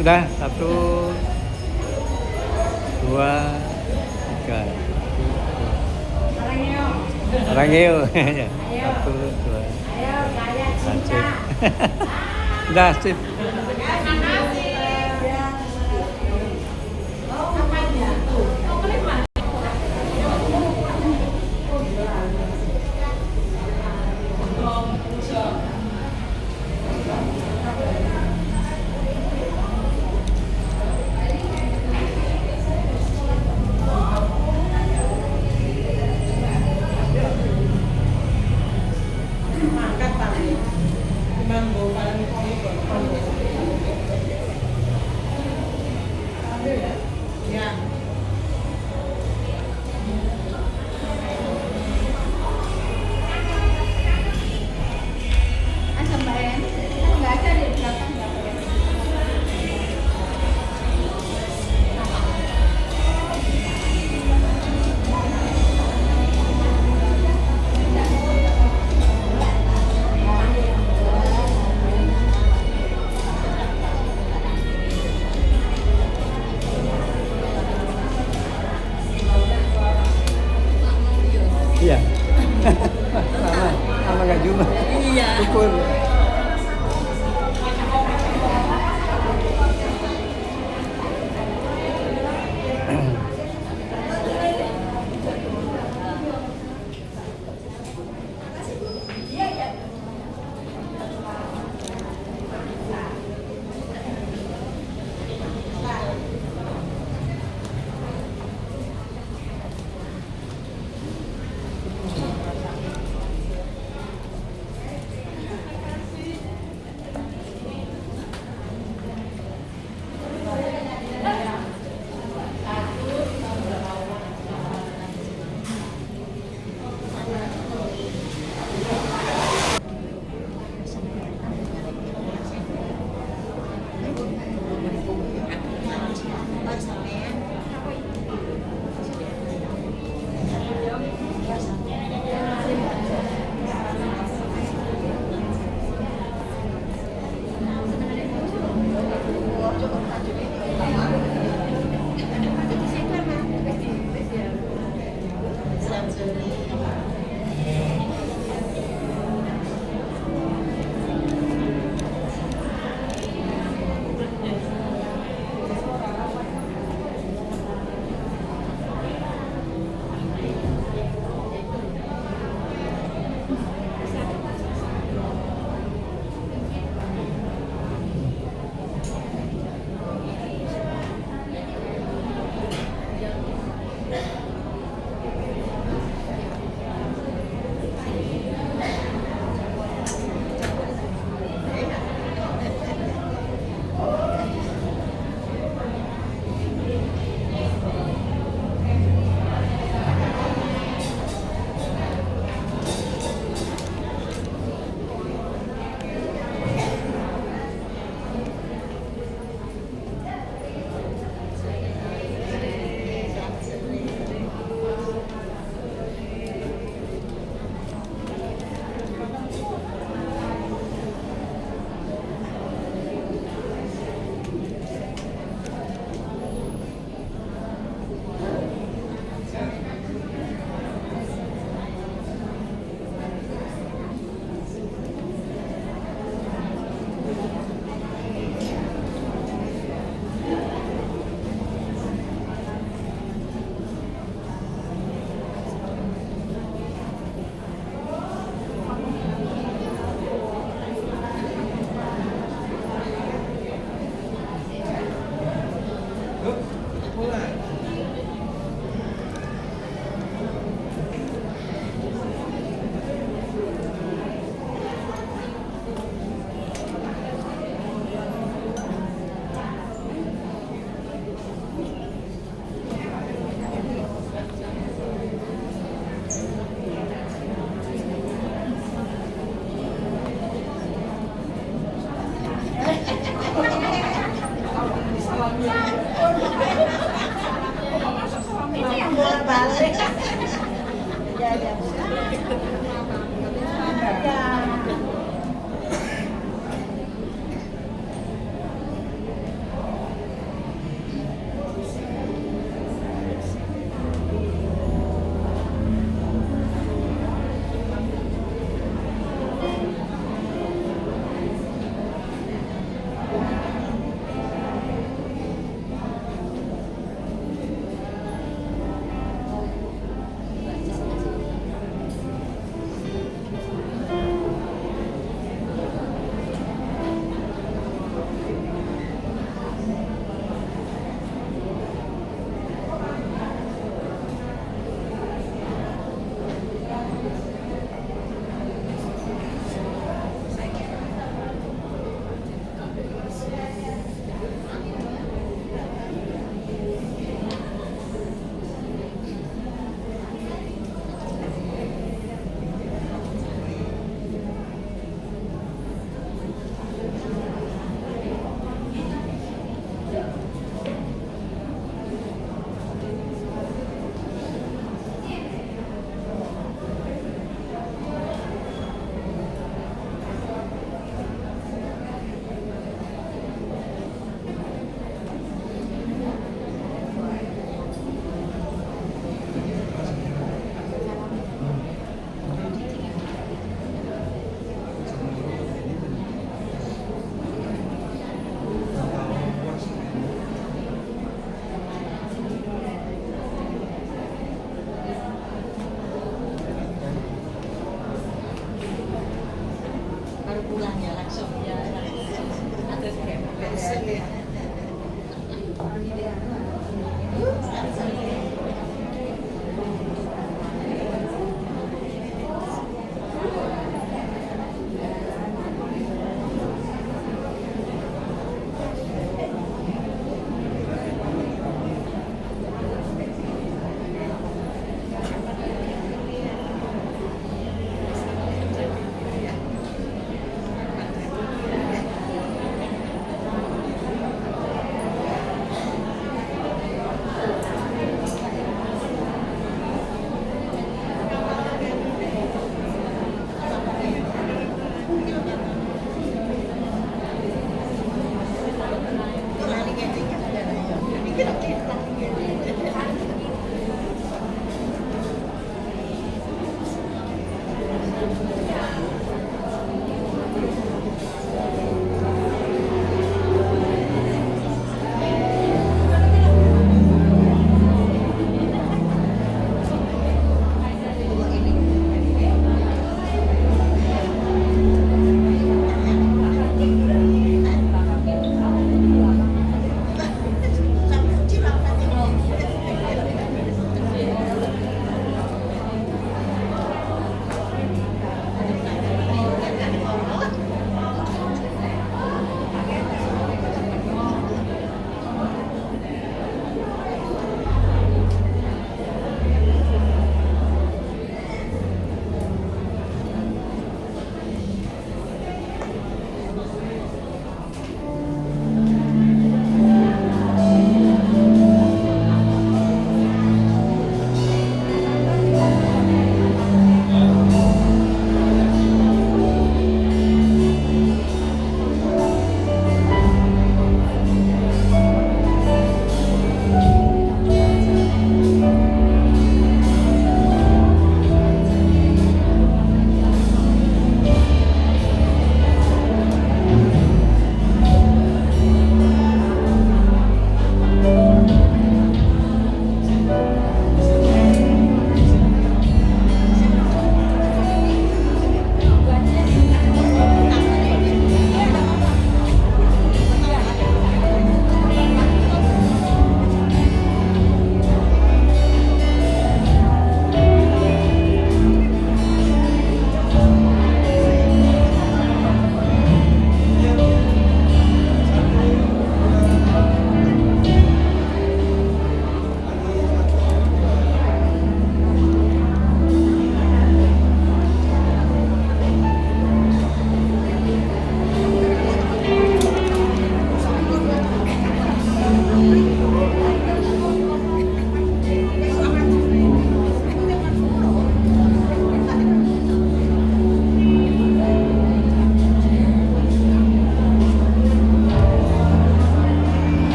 Sudah, 1, 2, 3. Orang yuk. 1, 2. Sip. Sudah, sip. Iya. Lama nggak jumpa. Iya. Syukur.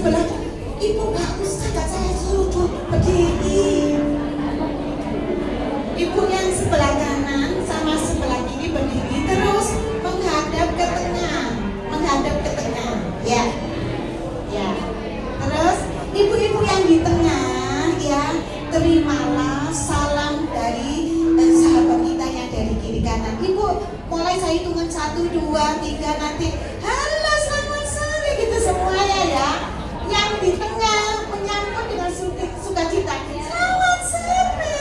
sebelah. Ibu nggak usah, nggak saya suruh berdiri. Ibu yang sebelah kanan sama sebelah kiri berdiri, terus menghadap ke tengah, ya, ya. Terus ibu-ibu yang di tengah, ya, terimalah salam dari sahabat kita yang dari kiri kanan. Ibu, mulai saya hitungan 1, 2, 3 nanti. Halo, selamat sore gitu semuanya ya. Yang di tengah menyambut dengan sukacita. Selamat sore,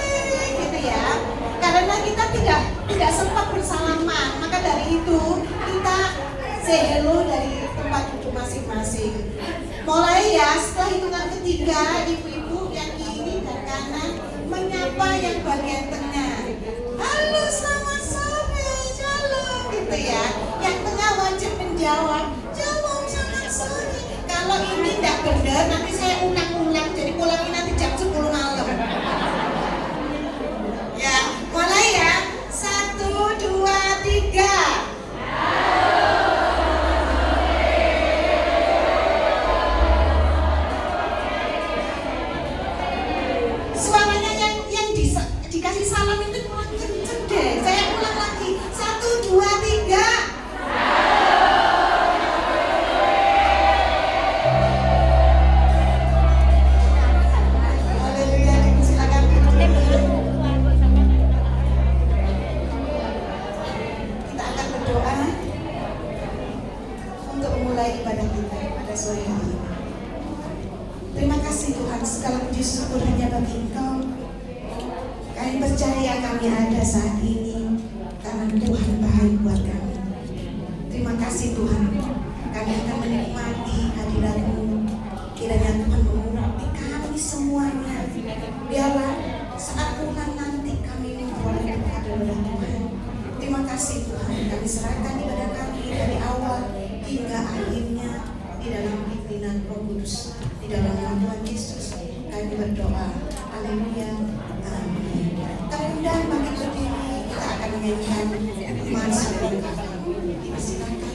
gitu ya. Karena kita tidak sempat bersalaman, maka dari itu kita say hello dari tempat duduk masing-masing. Mulai ya, setelah hitungan ketiga, ibu-ibu yang kiri dan kanan menyapa yang bagian tengah. Halo, selamat sore, shalom, gitu ya. Yang tengah wajib menjawab, shalom, selamat sore. Kalau ini tidak benar, nanti saya ulang-ulang, jadi pulangnya nanti jam 10 malam. Ya, mulai ya. 1, 2, 3. Suaranya yang dikasih salam itu kurang kenceng deh. Saya ulang lagi. 1, 2, 3. Haleluya, silakan. Kita akan berdoa untuk memulai ibadah kita pada sore hari ini. Terima kasih Tuhan, segala puji syukur hanya bagi Engkau. Kami percaya kami ada saat ini karena Tuhan baik buat kami. Terima kasih Tuhan, kami akan menikmati hadirat-Mu. Kiranya Tuhan mengurapi kami semuanya. Biarlah saat pulang nanti kami memperoleh berkat dari Tuhan. Terima kasih Tuhan, kami serahkan ibadah kami dari awal hingga akhirnya di dalam pimpinan Roh Kudus. Di dalam nama Tuhan Yesus kami berdoa. Haleluya. Amin. Kami undang bagi berdiri, kita akan menyanyikan Mazmur. Silakan.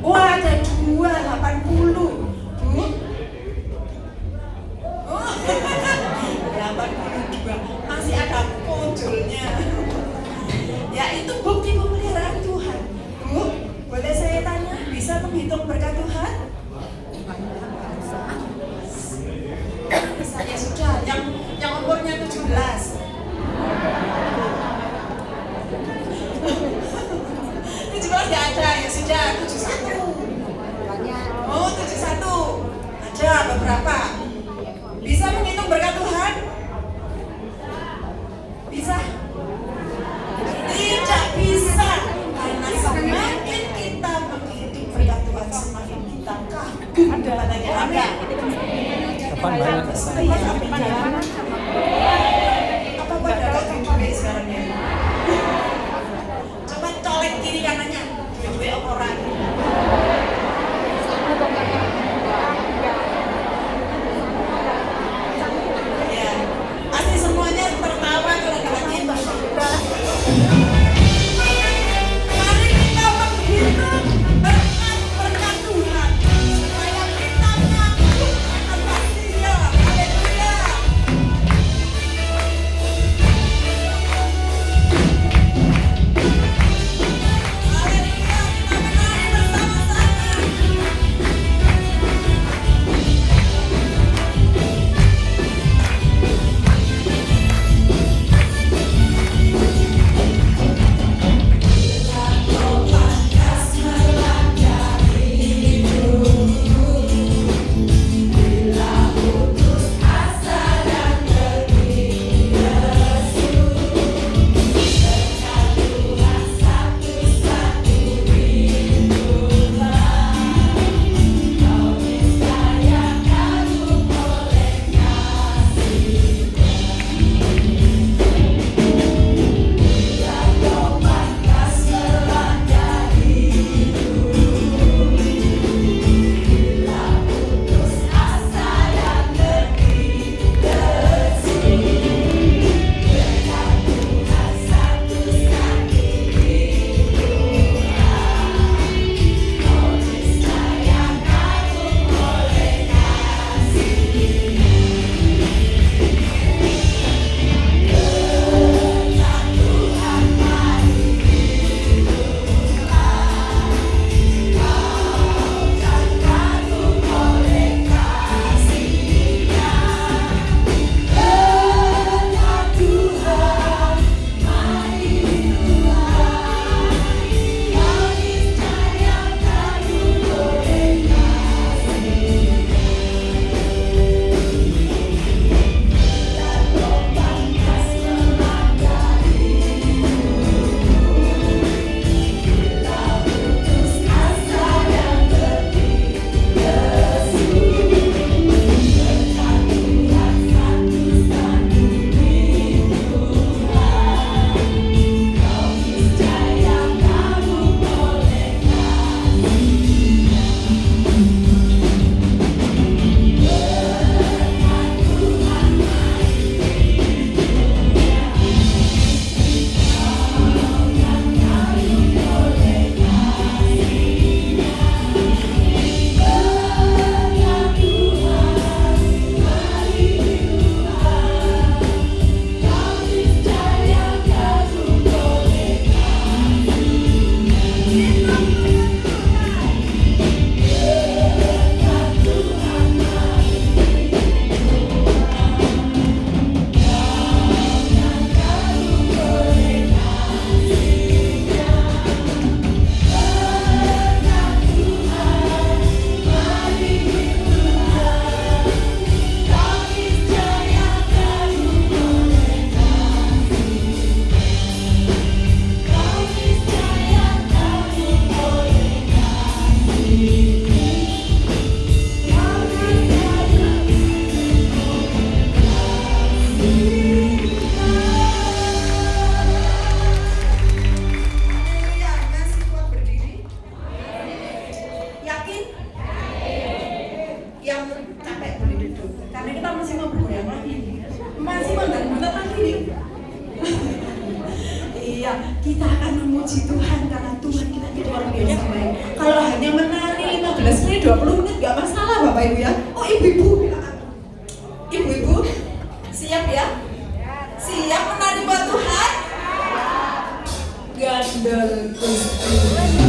Wah, ada 280. Oh, 82. Masih ada modulnya. Ya, itu bukti pemeliharaan Tuhan. Bu, boleh saya tanya, bisa menghitung berkat Tuhan? Saya sudah, yang umurnya 17. 17 nggak ada, ya sudah 71. Oh, 71. Ada beberapa. Bisa menghitung berkat Tuhan? Bisa? Tidak bisa. Karena semakin kita menghitung berkat Tuhan, semakin kita kagum kepadanya. Amin. Kapan banyak? Apa pada waktu duit sekarang ya? Coba colek kiri kanannya, duit orang. Ya, pasti semuanya tertawa kalau katanya Mbak. Mari kita menghitung berkat Tuhan supaya kita kagum akan Dia. Haleluya. Iya, kita akan memuji Tuhan karena Tuhan kita itu luar biasa baik. Kalau hanya menang ibu-ibu bilang apa? Ibu-ibu siap ya? Siap menerima Tuhan? Gandol Gusti.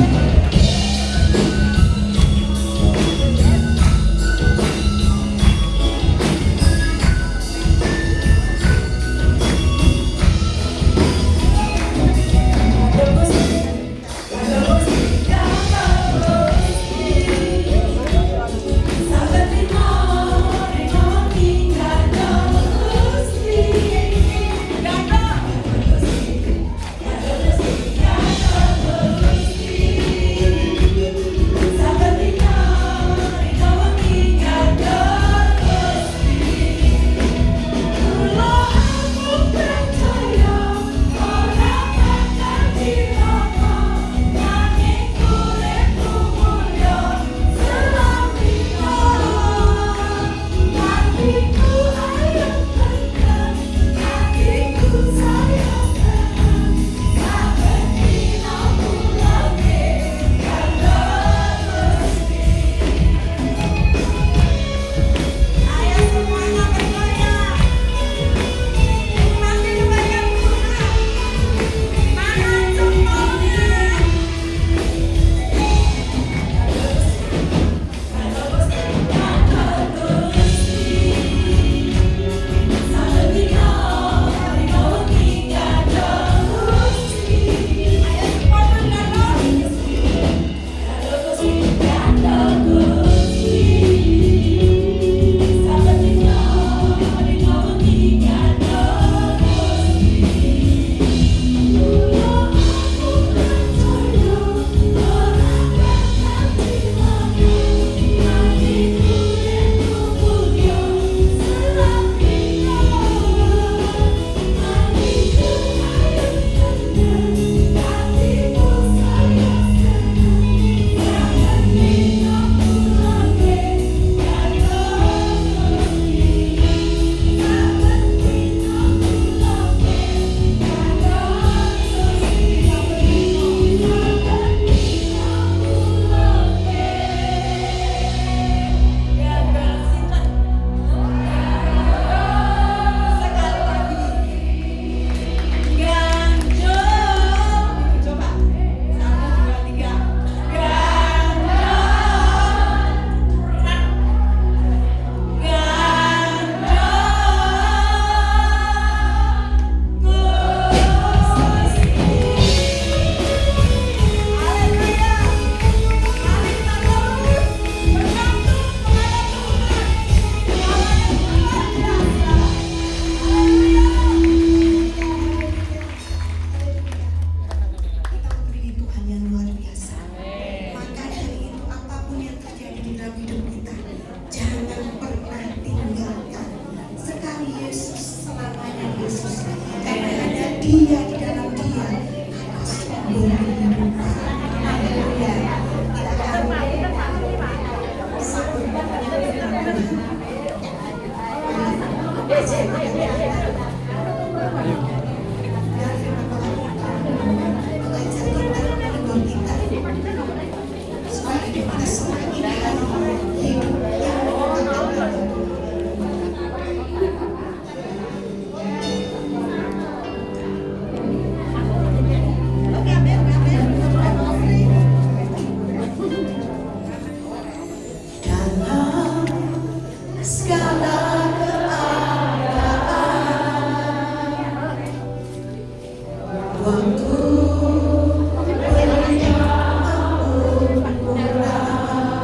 Dia di dalam Dia akan sumber kehidupan. Haleluya. Kita supaya kita semakin hidup yang segala keadaan, waktu berikan ampun murah.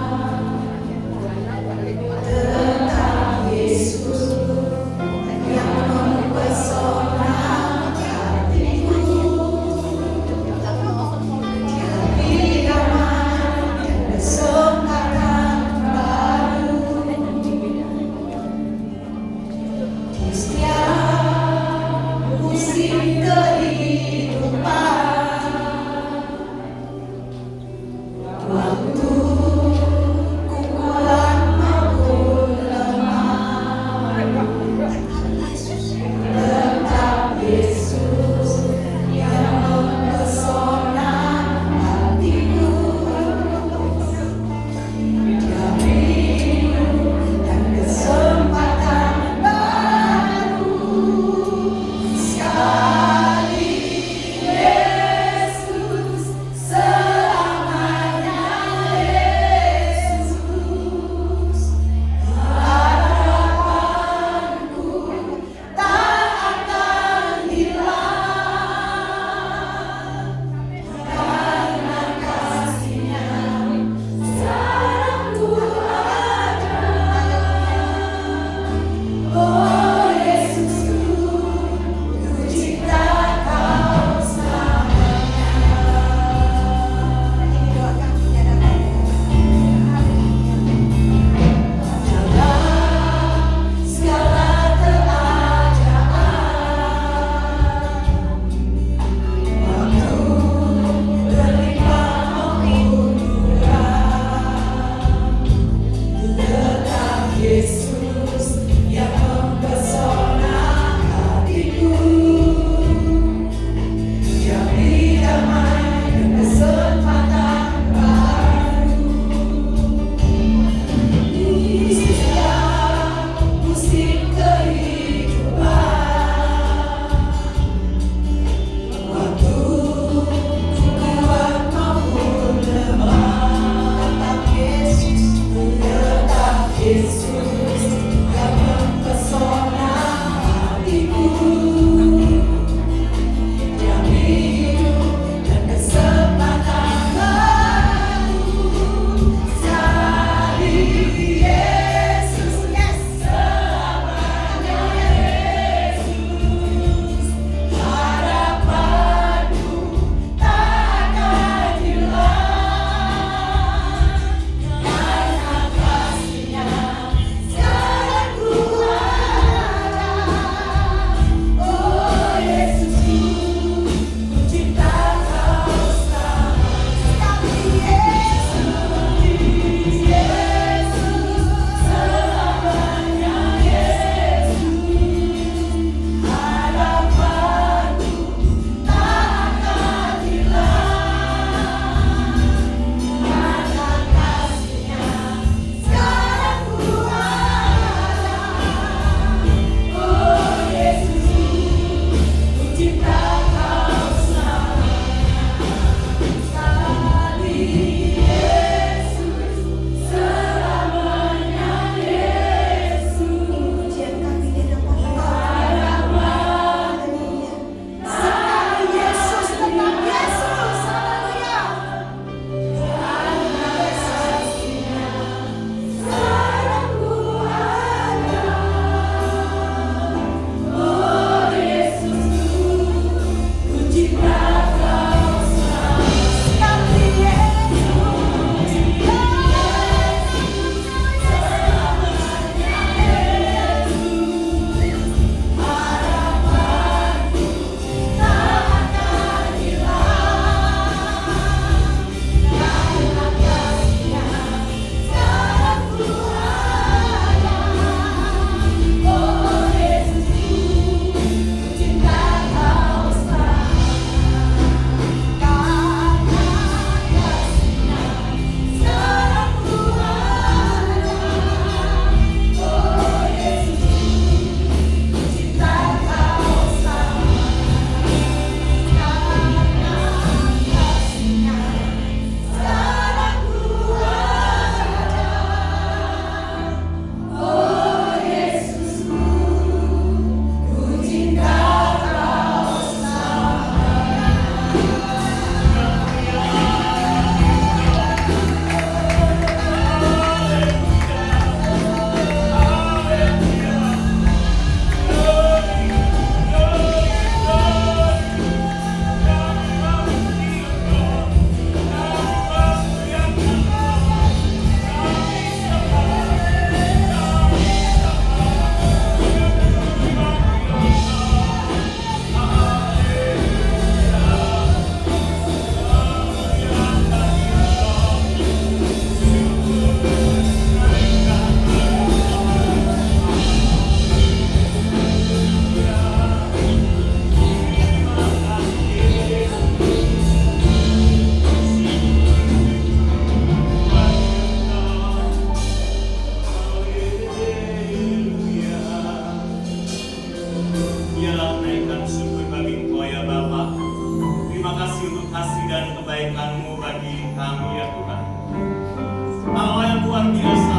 luar biasa.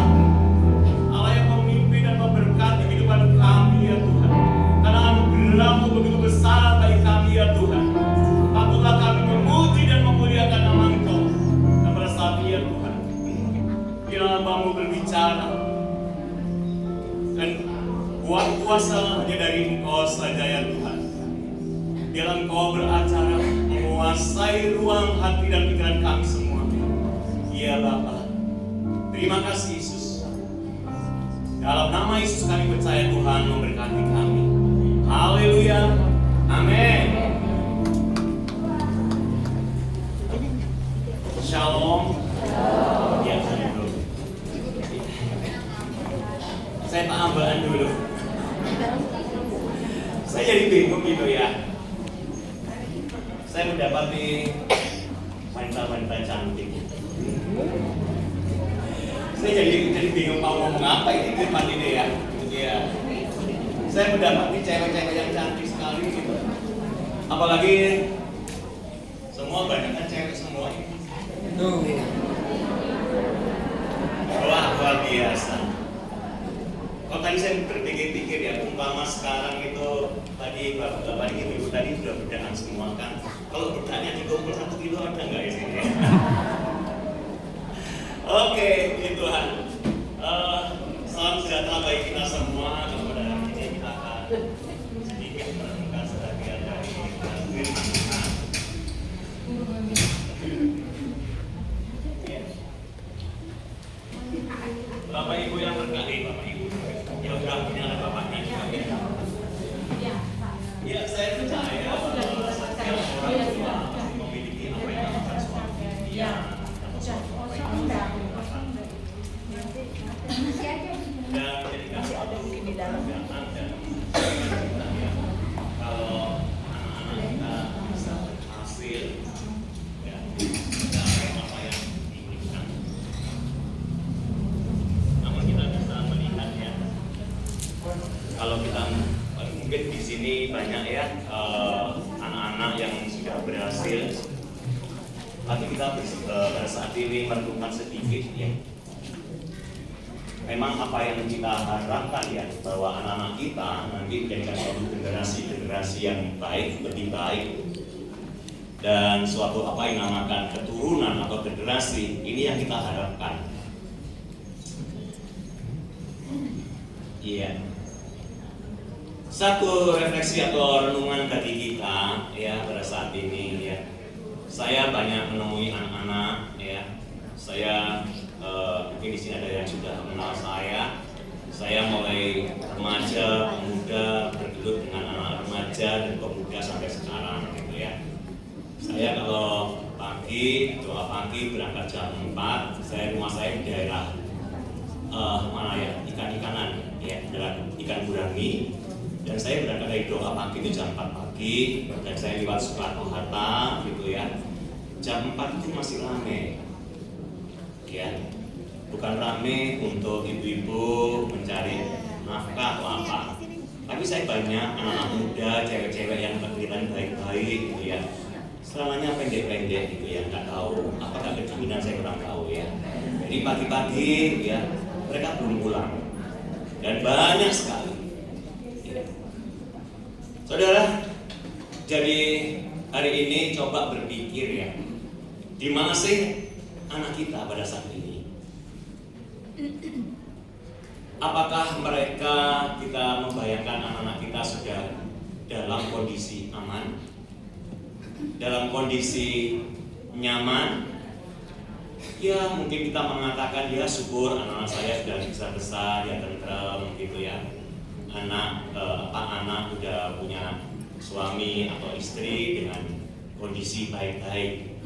Allah yang memimpin dan memberkati kehidupan kami ya Tuhan. Karena anugerah-Mu begitu besar bagi kami ya Tuhan. Patutlah kami memuji dan memuliakan nama Engkau. Dan pada saat ini ya Tuhan, biarlah hamba-Mu berbicara. Dan buat kuasa hanya dari Engkau saja ya Tuhan. Biarlah Engkau beracara menguasai ruang hati dan pikiran kami semua. Ya Bapa, terima kasih Yesus. Dalam nama Yesus kami percaya Tuhan memberkati kami. Haleluya. Amin. Shalom. Ya, dulu. Saya tambahan dulu. Saya jadi bingung gitu ya. Saya mendapati wanita-wanita cantik. Saya jadi bingung mau ngomong apa ini di depan ini ya. Ya. Saya mendapati cewek-cewek yang cantik sekali gitu. Apalagi semua banyak kan cewek semua. Wah, luar biasa. Kalau tadi saya berpikir-pikir ya, umpama sekarang itu tadi bapak ibu tadi sudah bedaan semua kan. Kalau bedaannya dikumpul 1 kilo ada nggak di sini? Oke, puji Tuhan. Salam sejahtera bagi kita semua. Kepada hari ini kita akan sedikit merenungkan sebagian dari firman Tuhan. Bapak Ibu yang berkati, Bapak Ibu. Ya udah, ini ada bapaknya juga. Ya, saya percaya bahwa setiap orang tua memiliki apa yang namanya suami atau suatu apa yang dan menjadikan suatu kebahagiaan dan kalau anak-anak kita bisa berhasil ya mencapai apa yang diinginkan. Namun kita bisa melihat ya, kalau kita mungkin di sini banyak ya anak-anak yang sudah berhasil, tapi kita pada saat ini merenungkan sedikit ya. Memang apa yang kita harapkan ya, bahwa anak-anak kita nanti menjadikan suatu generasi yang baik, lebih baik, dan suatu apa yang dinamakan keturunan atau generasi ini yang kita harapkan. Iya. Satu refleksi atau renungan bagi kita ya pada saat ini ya. Saya banyak menemui anak-anak ya. Saya mungkin di sini ada yang sudah mengenal saya. Saya mulai remaja, pemuda, bergelut dengan anak remaja dan pemuda sampai sekarang gitu ya. Saya kalau pagi, doa pagi berangkat jam 4, rumah saya di daerah mana ya, ikan-ikanan ya, dalam ikan gurami. Dan saya berangkat dari doa pagi itu jam 4 pagi dan saya lewat Soekarno-Hatta gitu ya. Jam 4 itu masih ramai ya, bukan ramai untuk ibu-ibu mencari nafkah atau apa, tapi saya banyak anak-anak muda, cewek-cewek yang berkeliling baik-baik gitu ya, selamanya pendek-pendek gitu ya, nggak tahu apakah kedinginan, saya kurang tahu ya. Jadi pagi-pagi ya mereka belum pulang dan banyak sekali ya. Saudara, jadi hari ini coba berpikir ya, di mana sih anak kita pada saat ini? Apakah mereka, kita membayangkan anak-anak kita sudah dalam kondisi aman, dalam kondisi nyaman? Ya mungkin kita mengatakan ya syukur anak-anak saya sudah besar-besar, ya tentrem gitu ya. Anak udah punya suami atau istri dengan kondisi baik-baik.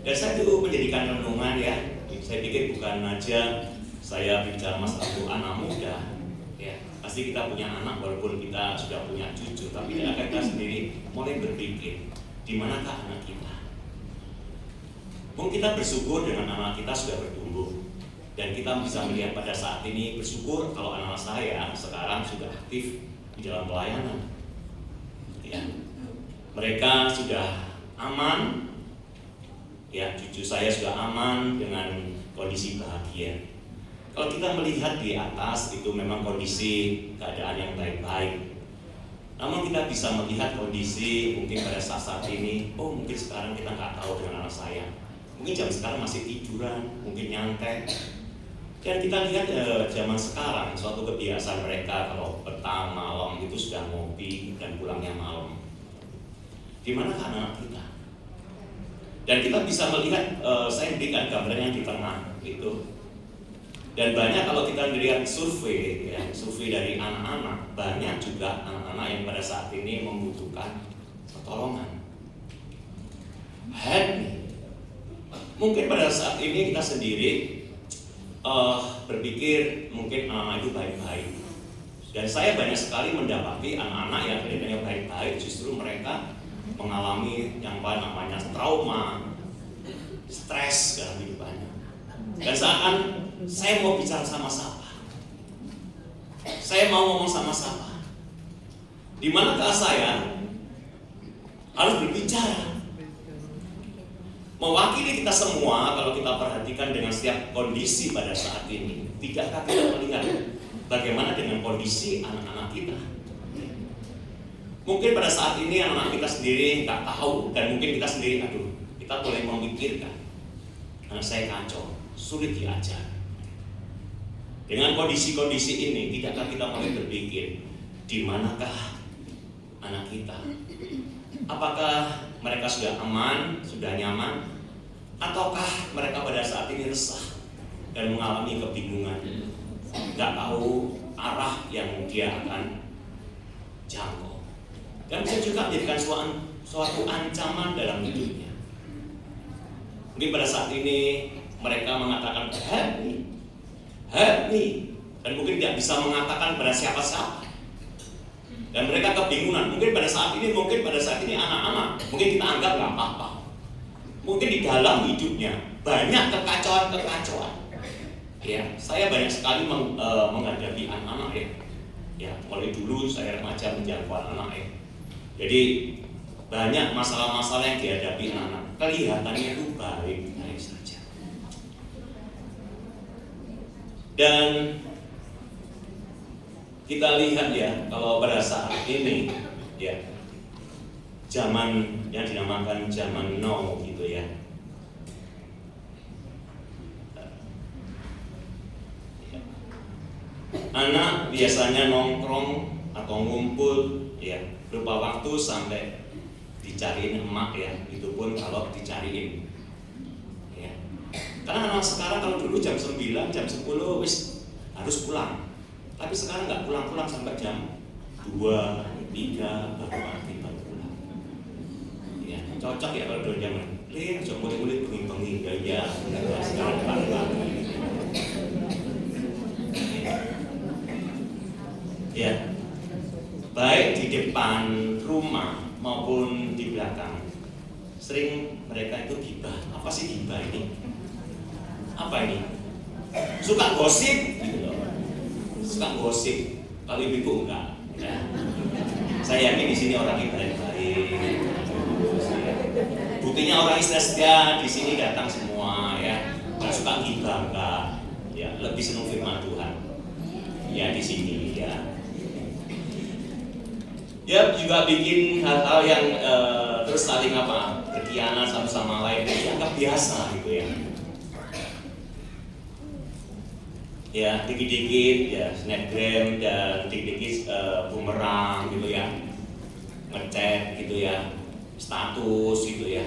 Dan saya dulu menjadikan renungan ya, saya pikir bukan aja saya bicara masalah anak muda ya, pasti kita punya anak walaupun kita sudah punya cucu, tapi kita sendiri mulai berpikir di manakah anak kita. Mungkin kita bersyukur dengan anak kita sudah bertumbuh dan kita bisa melihat pada saat ini, bersyukur kalau anak saya sekarang sudah aktif di dalam pelayanan ya. Mereka sudah aman Ya, cucu saya sudah aman dengan kondisi bahagia. Kalau kita melihat di atas itu memang kondisi keadaan yang baik-baik. Namun kita bisa melihat kondisi mungkin pada saat ini, oh mungkin sekarang kita nggak tahu dengan anak saya. Mungkin jam sekarang masih tiduran, mungkin nyantai. Dan kita lihat zaman sekarang suatu kebiasaan mereka kalau petang malam itu sudah ngopi dan pulangnya malam. Di mana anak kita? Dan kita bisa melihat, saya berikan gambarnya di tengah itu. Dan banyak kalau kita melihat survei, ya, survei dari anak-anak, banyak juga anak-anak yang pada saat ini membutuhkan pertolongan. Help me. Mungkin pada saat ini kita sendiri berpikir mungkin anak-anak itu baik-baik. Dan saya banyak sekali mendapati anak-anak yang kelihatannya baik-baik, justru mereka mengalami yang namanya trauma, stres dalam hidupannya. Dan saat saya mau bicara sama siapa? Saya mau ngomong sama siapa? Di manakah saya harus berbicara? Mewakili kita semua, kalau kita perhatikan dengan setiap kondisi pada saat ini, tidakkah kita melihat bagaimana dengan kondisi anak-anak kita? Mungkin pada saat ini anak-anak kita sendiri nggak tahu, dan mungkin kita sendiri, kita boleh memikirkan, anak saya kacau, sulit diajar. Dengan kondisi-kondisi ini, tidakkah kita mulai berpikir, di manakah anak kita? Apakah mereka sudah aman, sudah nyaman, ataukah mereka pada saat ini resah dan mengalami kebingungan, nggak tahu arah yang dia akan jangkau, dan bisa juga menjadikan suatu ancaman dalam hidupnya. Mungkin pada saat ini mereka mengatakan help me, dan mungkin tidak bisa mengatakan pada siapa-siapa. Dan mereka kebingungan. Mungkin pada saat ini anak-anak, mungkin kita anggap nggak apa-apa. Mungkin di dalam hidupnya banyak kekacauan. Ya, saya banyak sekali menghadapi anak-anak ya. Ya, mulai dulu saya remaja menjangkau anak ya. Jadi banyak masalah-masalah yang dihadapi anak-anak. Kelihatannya itu baik-baik saja. Dan kita lihat ya, kalau pada saat ini ya, zaman yang dinamakan zaman now gitu ya. Anak biasanya nongkrong atau ngumpul ya, beberapa waktu sampai dicariin emak ya, itu pun kalau dicariin ya. Karena anak sekarang kalau dulu jam 9, jam 10 wis harus pulang. Tapi sekarang nggak pulang-pulang sampai jam 2, 3 baru pulang. Ya, cocok ya kalau dulu zaman. Coba mulai bengi-bengi gaya sekarang pulang. Ya, baik di depan rumah maupun di belakang, sering mereka itu gibah. Apa sih gibah ini? Apa ini? Suka gosip, gitu loh. Suka gosip. Kalau ibu enggak. Ya. Saya yakin di sini orangnya baik-baik. Buktinya orang setia di sini datang semua, ya. Nggak suka gibah, enggak. Ya, lebih senang firman Tuhan. Ya di sini, ya. Ya juga bikin hal-hal yang terus saling berkhianat satu sama lain, dianggap biasa gitu ya. Ya dikit-dikit ya snapgram dan dikit-dikit bumerang gitu ya, ngechat gitu ya, status gitu ya.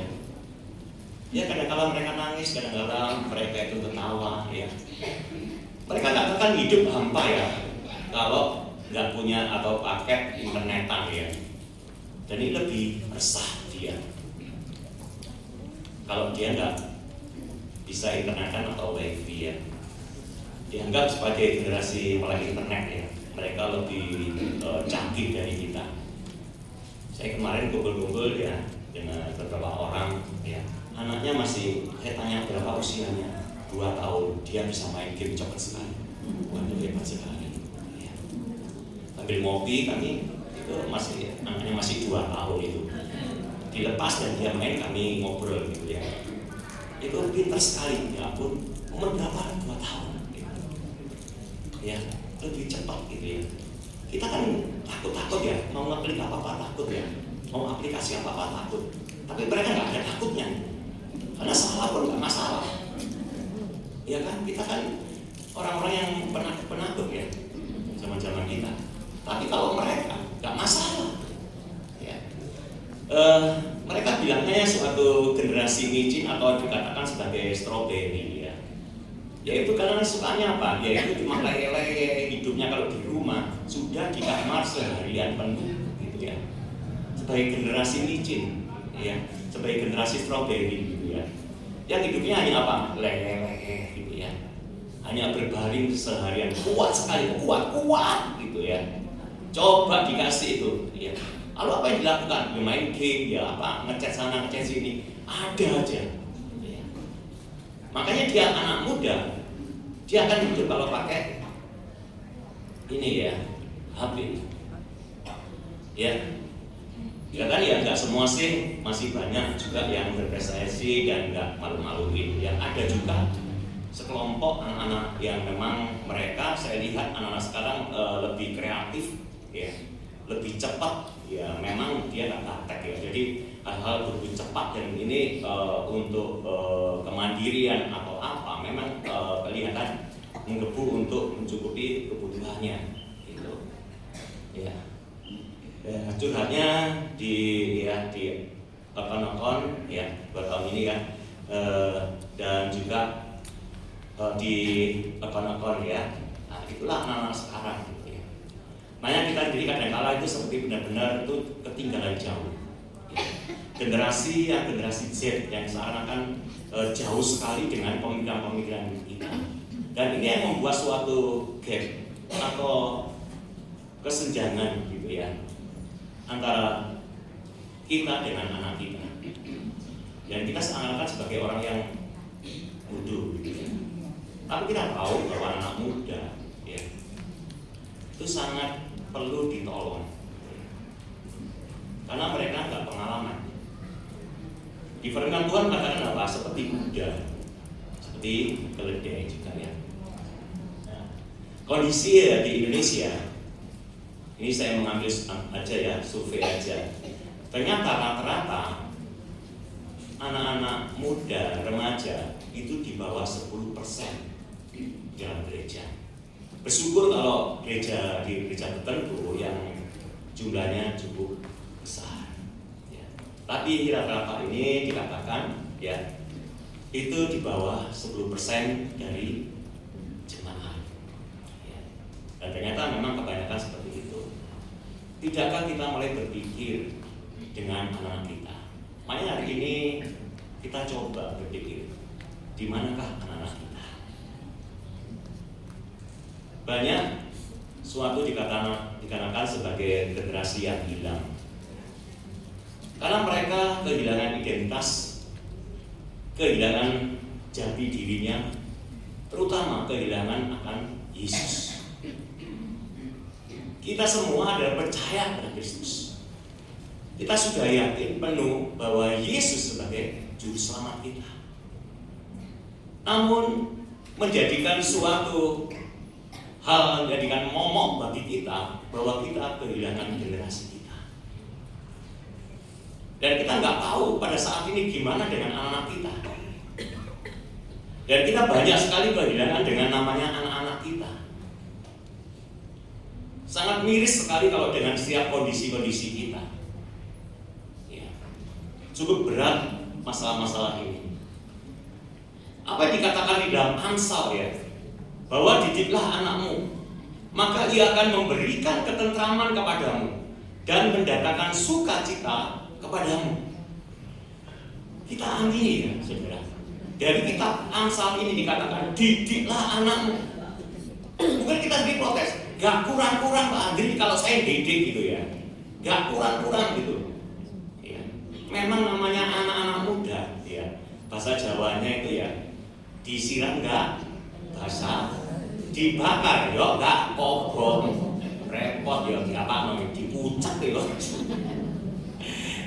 Ya kadang-kadang mereka nangis, kadang-kadang mereka itu tertawa ya. Mereka nggak akan hidup hampa ya kalau nggak punya atau paket internetan ya. Jadi lebih resah dia kalau dia nggak bisa internetan atau wifi ya. Dianggap sebagai generasi melek internet ya. Mereka lebih canggih dari kita. Saya kemarin kumpul-kumpul ya dengan beberapa orang ya. Anaknya masih, saya tanya berapa usianya, 2 tahun, dia bisa main game cepat sekali. Waduh hebat sekali. Sambil ngopi kami itu anaknya masih 2 tahun itu dilepas dan dia main, kami ngobrol gitu ya. itu pintar sekali, ya ampun, umur berapa? 2 tahun. Ya, lebih cepat gitu ya. Kita kan takut ya, mau ngeklik apa-apa takut ya, mau aplikasi apa-apa takut. Tapi mereka nggak ada takutnya, karena salah pun nggak masalah. Ya kan, kita kan orang-orang yang penakut ya, zaman-zaman kita. Tapi kalau mereka nggak masalah. Ya. Mereka bilangnya suatu generasi micin atau dikatakan sebagai stroberi ya. Yaitu karena sukanya apa? Yaitu cuma leye-leye hidupnya kalau di rumah, sudah di kamar seharian penuh gitu ya. Sebagai generasi micin ya, sebagai generasi stroberi gitu ya. Yang hidupnya hanya apa? Leye-leye gitu ya. Hanya berbaring seharian, kuat sekali, kuat gitu ya. Coba dikasih itu ya. Lalu apa yang dilakukan? Ya main game ya, apa ngechat sana ngechat sini, ada aja ya. Makanya dia anak muda, dia akan hidup kalau pakai ini ya, HP ya. Ya kan ya, nggak semua sih, masih banyak juga yang berprestasi dan nggak malu-maluin ya. Ada juga sekelompok anak-anak yang memang mereka, saya lihat anak-anak sekarang lebih kreatif ya, lebih cepat ya. Memang dia nggak praktek ya, jadi hal-hal begitu cepat dan ini untuk kemandirian atau apa memang kelihatan menggebu untuk mencukupi kebutuhannya gitu ya. Curhatnya di akun ya buat tahun ini ya, dan juga di akun ya. Nah, itulah anak-anak sekarang gitu ya. Makanya kita sendiri kadang-kala itu seperti benar-benar itu ketinggalan jauh ya. Generasi Z yang seakan-akan jauh sekali dengan pemikiran-pemikiran kita. Dan ini yang membuat suatu gap atau kesenjangan gitu ya antara kita dengan anak kita. Dan kita seakan-akan sebagai orang yang bodoh gitu ya. Tapi kita tahu bahwa anak muda ya, itu sangat perlu ditolong karena mereka nggak pengalaman. Di firman Tuhan katakan apa? Seperti kuda, seperti keledai juga ya. Nah, kondisi ya di Indonesia ini saya mengambil aja ya, survei aja. Ternyata rata-rata anak-anak muda, remaja itu di bawah 10% dalam gereja. Bersyukur kalau gereja di gereja tertentu yang jumlahnya cukup besar. Ya. Tapi rata-rata ini dikatakan ya itu di bawah 10% dari jemaat. Ya. Dan ternyata memang kebanyakan seperti itu. Tidakkah kita mulai berpikir dengan anak kita? Makanya hari ini kita coba berpikir, di manakah anak-anak kita? Banyak suatu dikatakan sebagai generasi yang hilang karena mereka kehilangan identitas, kehilangan jati dirinya, terutama kehilangan akan Yesus. Kita semua adalah percaya pada Kristus. Kita sudah yakin penuh bahwa Yesus sebagai juru selamat kita. Namun menjadikan suatu hal, menjadikan momok bagi kita bahwa kita kehilangan generasi kita. Dan kita nggak tahu pada saat ini gimana dengan anak-anak kita. Dan kita banyak sekali kehilangan dengan namanya anak-anak kita. Sangat miris sekali kalau dengan setiap kondisi-kondisi kita. Ya. Cukup berat masalah-masalah ini. Apa yang dikatakan di dalam Amsal ya, bahwa didiklah anakmu, maka ia akan memberikan ketentraman kepadamu dan mendatangkan sukacita kepadamu. Kita amini ya saudara. Dari kitab Amsal ini dikatakan didiklah anakmu. Bukan kita sendiri protes, gak kurang-kurang Pak Andri kalau saya didik gitu ya, gak kurang-kurang gitu ya. Memang namanya anak-anak muda ya, bahasa Jawanya itu ya, disiram gak basah, dibakar yo gak kobong, repot yo apa namanya dipucak yo.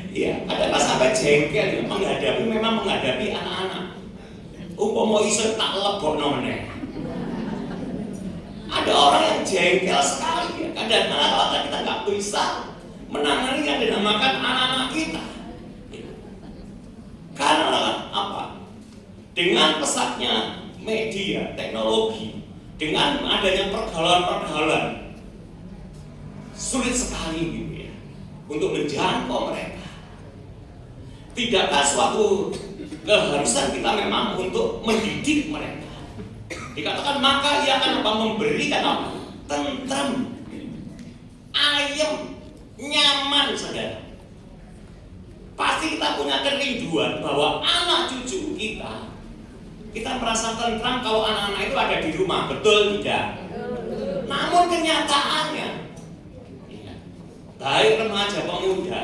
Ya, ada pas sampai jengkel ya, menghadapi anak-anak umpama iso tak lebokno meneh. Ada orang yang jengkel sekali ya. Kadang-kadang kita nggak bisa menangani yang dinamakan anak-anak kita. Karena apa? Dengan pesatnya media, teknologi, dengan adanya pergaulan-pergaulan, sulit sekali gitu ya untuk menjangkau mereka. Tidakkah suatu keharusan kita memang untuk mendidik mereka? Dikatakan maka ia akan apa? Memberikan apa? Tentram, ayem, nyaman, saudara. Pasti kita punya kerinduan bahwa anak cucu kita merasa tentram kalau anak-anak itu ada di rumah, betul tidak? Namun kenyataannya, ya, baik remaja pemuda,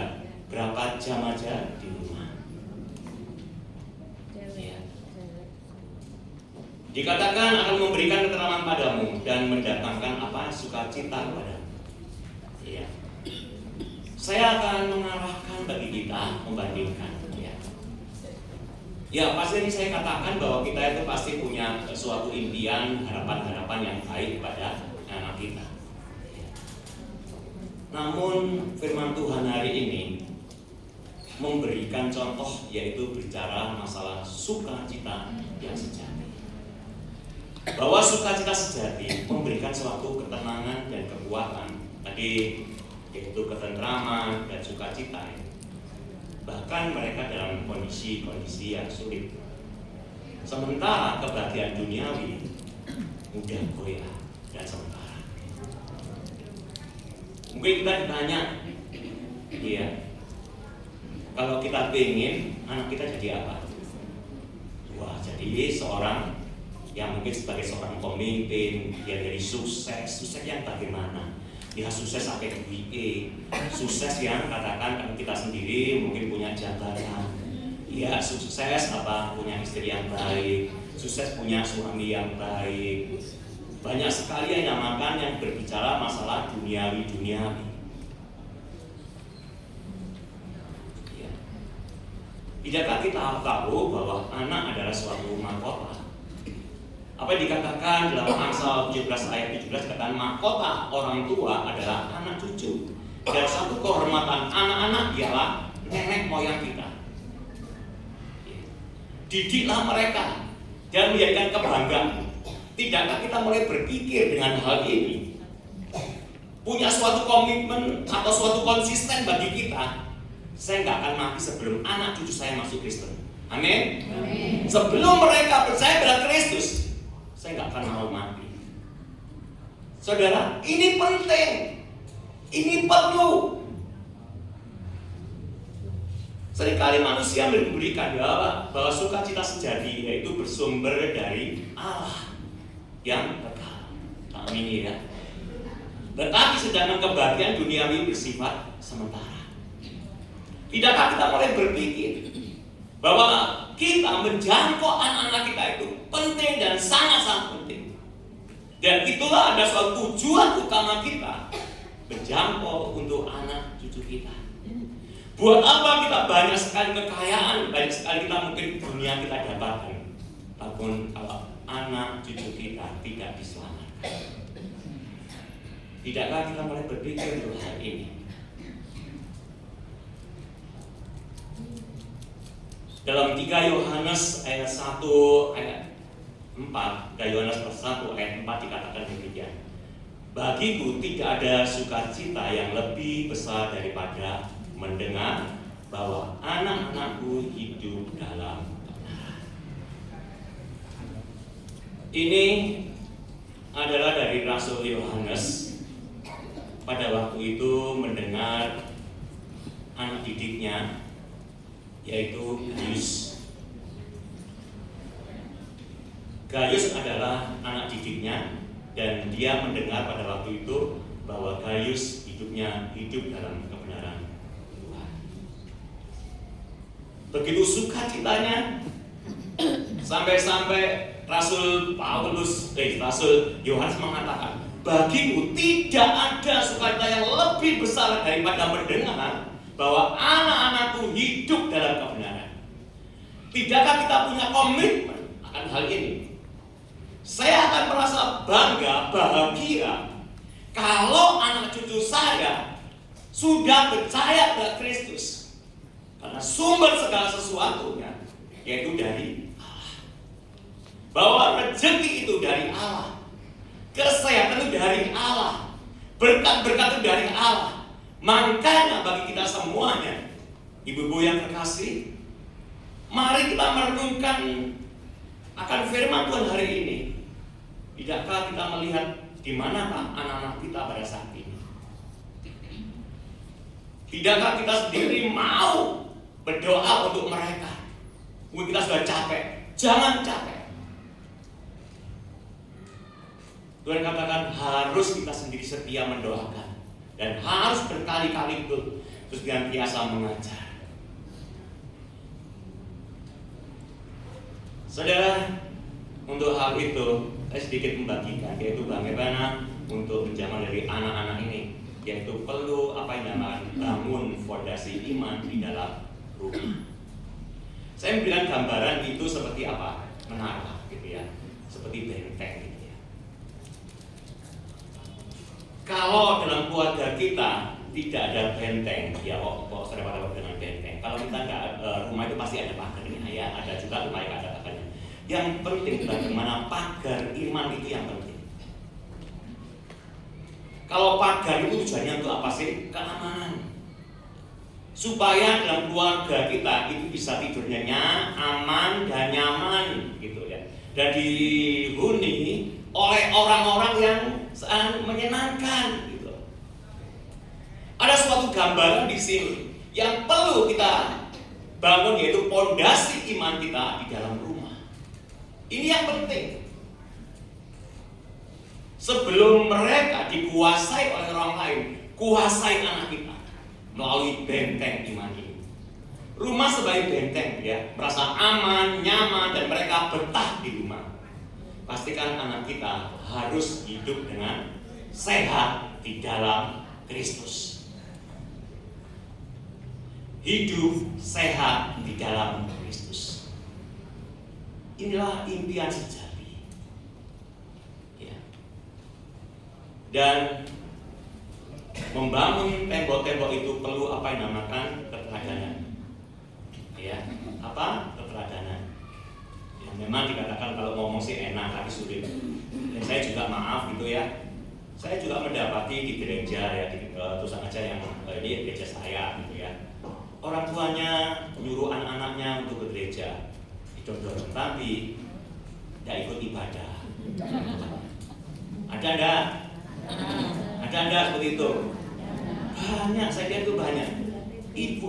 berapa jam aja di rumah. Ya. Dikatakan akan memberikan keterangan padamu dan mendatangkan apa? Sukacita kepadamu. Ya. Saya akan mengarahkan bagi kita membandingkan. Ya pasti ini saya katakan bahwa kita itu pasti punya suatu impian, harapan-harapan yang baik pada anak kita. Namun firman Tuhan hari ini memberikan contoh, yaitu bicara masalah sukacita yang sejati. Bahwa sukacita sejati memberikan suatu ketenangan dan kekuatan. Tadi yaitu ketentraman dan sukacita. Bahkan mereka dalam kondisi-kondisi yang sulit. Sementara kebahagiaan duniawi mudah goyah dan sementara. Mungkin kita ditanya, iya, kalau kita pengen anak kita jadi apa? Wah, jadi seorang yang mungkin sebagai seorang pemimpin, dia jadi sukses yang bagaimana? Ya sukses sampai duit, sukses yang katakan kita sendiri mungkin punya jabatan, ya sukses apa punya istri yang baik, sukses punya suami yang baik. Banyak sekali yang namakan yang berbicara masalah duniawi. Ya. Tidakkah kita tahu bahwa anak adalah suatu mahkota? Apa yang dikatakan dalam Amsal 17 ayat 17, katakan mahkota orang tua adalah anak cucu, dan satu kehormatan anak-anak ialah nenek moyang kita. Didiklah mereka dan menjadikan kebanggaan. Tidakkah kita mulai berpikir dengan hal ini? Punya suatu komitmen atau suatu konsisten bagi kita. Saya nggak akan mati sebelum anak cucu saya masuk Kristen. Amin. Sebelum mereka percaya pada Kristus, saya nggak akan mau mati. Saudara, ini penting, ini perlu. Seringkali manusia memberikan bahwa sukacita sejati yaitu bersumber dari Allah yang kekal. Amin ya. Tetapi sedangkan kebahagiaan duniawi bersifat sementara. Tidakkah kita mulai berpikir bahwa kita menjangkau anak-anak kita itu penting dan sangat-sangat penting. Dan itulah ada suatu tujuan utama kita menjangkau untuk anak cucu kita. Buat apa kita banyak sekali kekayaan, banyak sekali kita mungkin dunia kita dapatkan, namun kalau anak cucu kita tidak diselamatkan. Tidakkah kita mulai berpikir untuk hal ini? Dalam 3 Yohanes ayat 1 ayat 4, 3 Yohanes 1 ayat 4 dikatakan demikian. Bagiku tidak ada sukacita yang lebih besar daripada mendengar bahwa anak-anakku hidup dalam kebenaran. Ini adalah dari Rasul Yohanes. Pada waktu itu mendengar anak didiknya, yaitu Gaius. Gaius adalah anak didiknya, dan dia mendengar pada waktu itu bahwa Gaius hidupnya hidup dalam kebenaran Tuhan. Begitu sukacitanya sampai-sampai Rasul Yohanes mengatakan, bagiku tidak ada sukacita yang lebih besar daripada mendengar bahwa anak-anakku hidup dalam kebenaran. Tidakkah kita punya komitmen akan hal ini. Saya akan merasa bangga, bahagia kalau anak cucu saya sudah percaya pada Kristus. Karena sumber segala sesuatunya yaitu dari Allah. Bahwa rezeki itu dari Allah, kesehatan itu dari Allah, berkat-berkat itu dari Allah. Makanya bagi kita semuanya, ibu-ibu yang terkasih, mari kita merenungkan akan firman Tuhan hari ini. Tidakkah kita melihat di manakah anak-anak kita pada saat ini? Tidakkah kita sendiri mau berdoa untuk mereka? Mungkin kita sudah capek. Jangan capek. Tuhan katakan harus kita sendiri setia mendoakan dan harus berkali-kali terus senantiasa mengajar. Saudara, untuk hal itu saya sedikit membagikan, yaitu bagaimana untuk menjaga dari anak-anak ini, yaitu perlu apa yang namanya bangun fondasi iman di dalam rumah. Saya bilang gambaran itu seperti apa? Menara, gitu ya, seperti benteng, gitu ya. Kalau dalam keluarga kita tidak ada benteng, ya kok sering pada dengan benteng. Kalau kita nggak rumah itu pasti ada pagarnya, ya, ada juga rumah yang ada pagarnya. Yang penting bagaimana pagar iman itu yang penting. Kalau pagar itu tujuannya untuk apa sih? Keamanan. Supaya dalam keluarga kita itu bisa tidur nyenyak, aman dan nyaman, gitu ya. Dan dihuni oleh orang-orang yang menyenangkan, gitu. Ada suatu gambaran di sini yang perlu kita bangun, yaitu pondasi iman kita di dalam rumah. Ini yang penting. Sebelum mereka dikuasai oleh orang lain, kuasai anak kita melalui benteng iman ini. Rumah sebagai benteng, ya, merasa aman, nyaman, dan mereka betah di rumah. Pastikan anak kita harus hidup dengan sehat di dalam Kristus. Hidup sehat di dalam Kristus. Inilah impian sejati, ya. Dan membangun tembok-tembok itu perlu apa yang dinamakan keteladanan, ya. Apa? Keteladanan. Ya, memang dikatakan kalau ngomong sih enak tapi sulit. Dan saya juga maaf gitu ya. Saya juga mendapati di gereja, ya, terus aja yang ini gereja saya gitu ya. Orang tuanya menyuruh anak-anaknya untuk ke gereja, didorong, tapi tidak ikut ibadah. Ada enggak? Ada enggak seperti itu? Banyak, saya kira itu banyak. Ibu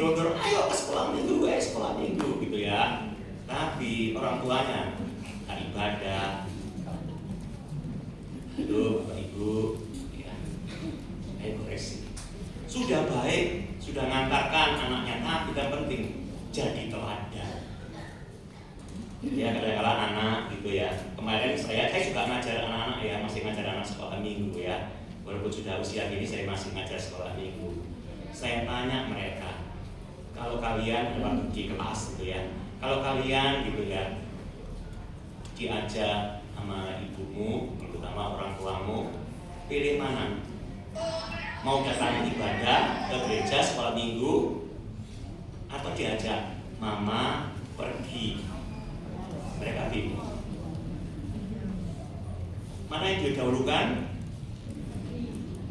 dodor, ayo ke sekolah minggu, sekolah minggu, gitu ya. Tapi orang tuanya tak ibadah. Aduh, Bapak Ibu, ya, koreksi. Sudah baik, sudah ngantarkan anaknya, tapi yang penting jadi teladan. Ya, kadang-kadang anak gitu ya. Kemarin saya juga ngajar anak-anak, ya, masih ngajar anak sekolah minggu, ya. Walaupun sudah usia ini saya masih ngajar sekolah minggu. Saya tanya mereka, kalau kalian waktu di kelas gitu ya, kalau kalian gitu ya diajak sama ibumu, terutama orang tuamu, pilih mana? Mau datang ibadah ke gereja sekolah minggu atau diajak mama pergi? Mereka bingung. Mana yang didahulukan?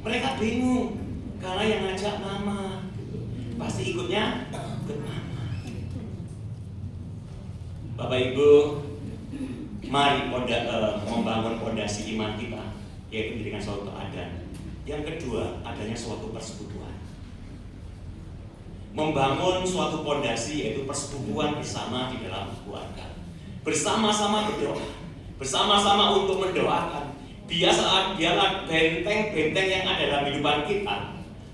Mereka bingung karena yang ngajak mama pasti ikutnya ke mama. Bapak Ibu, mari membangun fondasi iman kita, yaitu menjadikan suatu teladan. Yang kedua, adanya suatu persekutuan. Membangun suatu fondasi, yaitu persekutuan bersama di dalam keluarga. Bersama-sama berdoa, bersama-sama untuk mendoakan. Biarlah benteng-benteng yang ada dalam kehidupan kita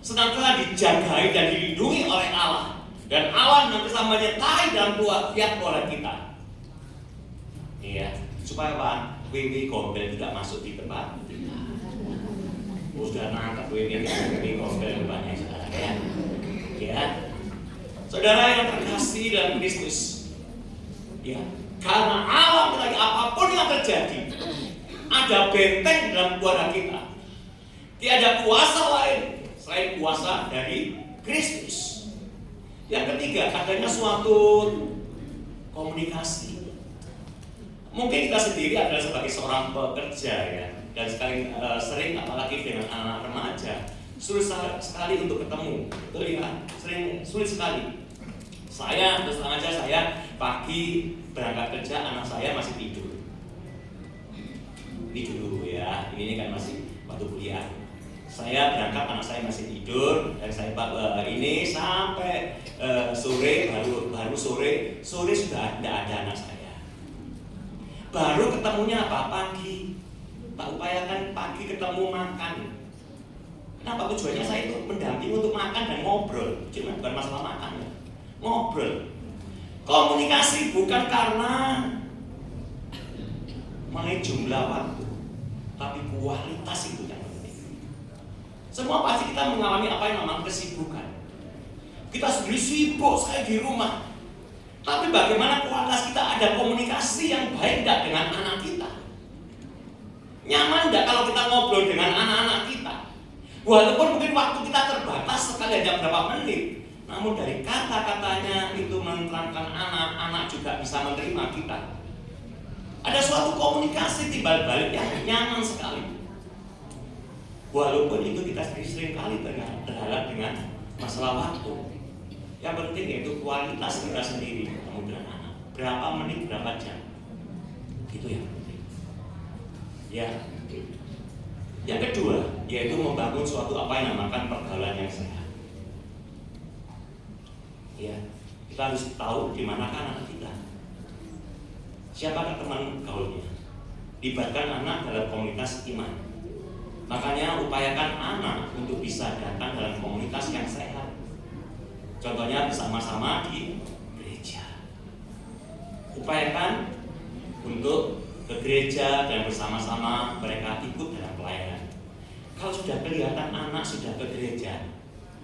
senantiasa dijagai dan dilindungi oleh Allah. Dan Allah nanti menyertai dalam tiap keluarga kita. Iya, supaya apa? WW gombel tidak masuk di tempat kita. Sudah nangkap WW gombel banyak saudara, ya. Ya, saudara yang terkasih dalam Kristus, ya, Karena alam lagi apapun yang terjadi, ada benteng dalam keluarga kita. Tiada kuasa lain selain kuasa dari Kristus. Yang ketiga, adanya suatu komunikasi. Mungkin kita sendiri adalah sebagai seorang pekerja ya, dan sering apalagi dengan anak remaja, sulit sekali untuk ketemu, betul ya? Sulit sekali. Saya terus terang aja, saya pagi berangkat kerja, anak saya masih tidur. Ini dulu ya, ini kan masih waktu kuliah. Saya berangkat, anak saya masih tidur, dan saya ini sampai sore, baru sore sudah tidak ada anak saya. Baru ketemunya apa? Pagi. Tak upayakan pagi ketemu makan. Kenapa tujuannya saya itu mendampingi untuk makan dan ngobrol. Cuma bukan masalah makan ya. Ngobrol. Komunikasi bukan karena mengenai jumlah waktu, tapi kualitas itu yang penting. Semua pasti kita mengalami apa yang namanya kesibukan. Kita sendiri sibuk, saya di rumah. Tapi bagaimana kualitas kita ada komunikasi yang baik enggak dengan anak kita? Nyaman enggak kalau kita ngobrol dengan anak-anak kita? Walaupun mungkin waktu kita terbatas sekali hanya berapa menit, namun dari kata-katanya itu menerangkan anak-anak juga bisa menerima kita. Ada suatu komunikasi timbal balik yang nyaman sekali. Walaupun itu kita sering kali terhalang dengan masalah waktu. Yang penting yaitu kualitas kita sendiri ketemu dengan anak. Berapa menit, berapa jam. Itu yang penting. Ya. Yang kedua, yaitu membangun suatu apa yang namakan pergaulan yang sehat. Ya, kita harus tahu di mana anak kita. Siapakah teman gaulnya? Libatkan anak dalam komunitas iman. Makanya upayakan anak untuk bisa datang dalam komunitas yang sehat. Contohnya bersama-sama di gereja. Upayakan untuk ke gereja dan bersama-sama mereka ikut dalam pelayanan. Kalau sudah kelihatan anak sudah ke gereja,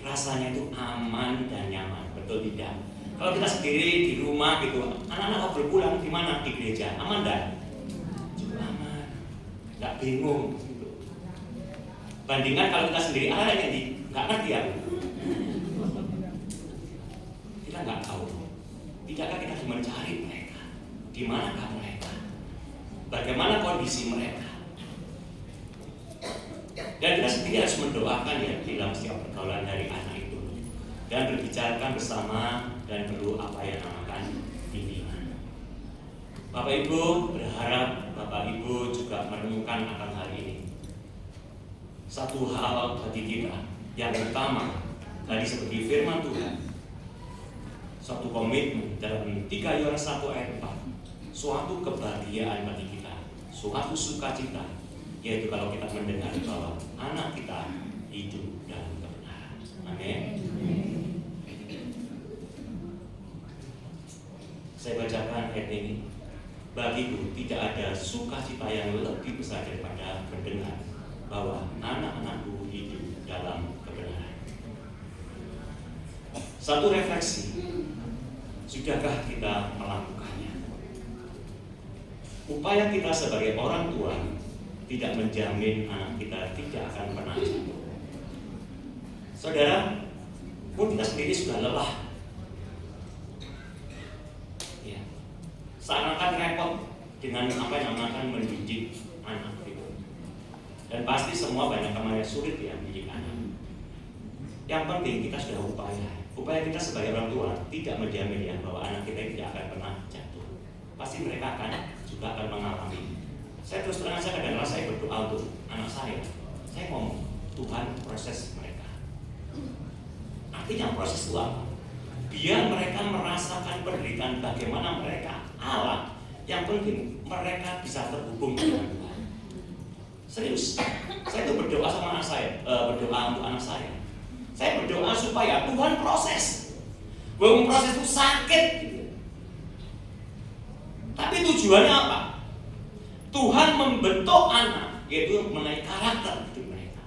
rasanya itu aman dan nyaman, betul tidak? Kalau kita sendiri di rumah gitu, anak-anak berpulang di mana? Di gereja, aman dan? Juga aman, nggak bingung. Gitu. Bandingkan kalau kita sendiri, anak yang nggak ngerti ya. Kita nggak tahu. Tidakkah kita harus mencari mereka? Di manakah mereka? Bagaimana kondisi mereka? Dan kita sendiri harus mendoakan ya dalam setiap pergaulan dari anak itu, dan berbicarakan bersama dan perlu apa yang namakan bimbingan. Bapak Ibu berharap Bapak Ibu juga menemukan akan hal ini. Satu hal bagi kita yang utama tadi seperti firman Tuhan. Suatu komitmen dalam 3 Yohanes 1 ayat 4, suatu kebahagiaan bagi kita, suatu sukacita, yaitu kalau kita mendengar bahwa anak kita hidup dalam kebenaran. Amin. Saya bacakan ayat ini. Bagiku tidak ada sukacita yang lebih besar daripada mendengar bahwa anak-anakku hidup dalam kebenaran. Satu refleksi. Sudahkah kita melakukannya? Upaya kita sebagai orang tua tidak menjamin anak kita tidak akan pernah jatuh. Saudara, pun kita sendiri sudah lelah. Ya. Seakan-akan repot dengan apa yang akan mendidik anak itu. Dan pasti semua banyak kemarin sulit ya mendidik anak. Yang penting kita sudah upaya kita sebagai orang tua tidak menjamin ya bahwa anak kita tidak akan pernah jatuh. Pasti mereka juga akan mengalami. Saya terus terang saja kadang-kadang saya berdoa untuk anak saya. Saya ngomong, Tuhan proses mereka. Artinya proses itu apa? Biar mereka merasakan penderitaan bagaimana mereka Allah. Yang penting mereka bisa terhubung dengan Tuhan. Serius, saya itu berdoa sama anak saya, berdoa untuk anak saya. Saya berdoa supaya Tuhan proses. Bahwa proses itu sakit gitu. Tapi tujuannya apa? Tuhan membentuk anak, yaitu mengenai karakter hidup mereka,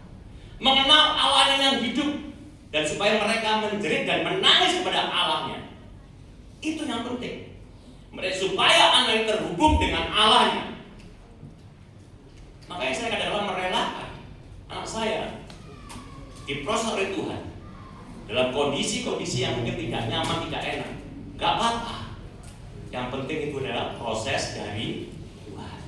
mengenal Allahnya yang hidup, dan supaya mereka menjerit dan menangis kepada Allahnya. Itu yang penting. supaya anak yang terhubung dengan Allahnya. Makanya saya kadang-kadang merelakan anak saya diproses oleh Tuhan dalam kondisi-kondisi yang mungkin tidak nyaman, tidak enak. Gak apa-apa. Yang penting itu adalah proses dari Tuhan.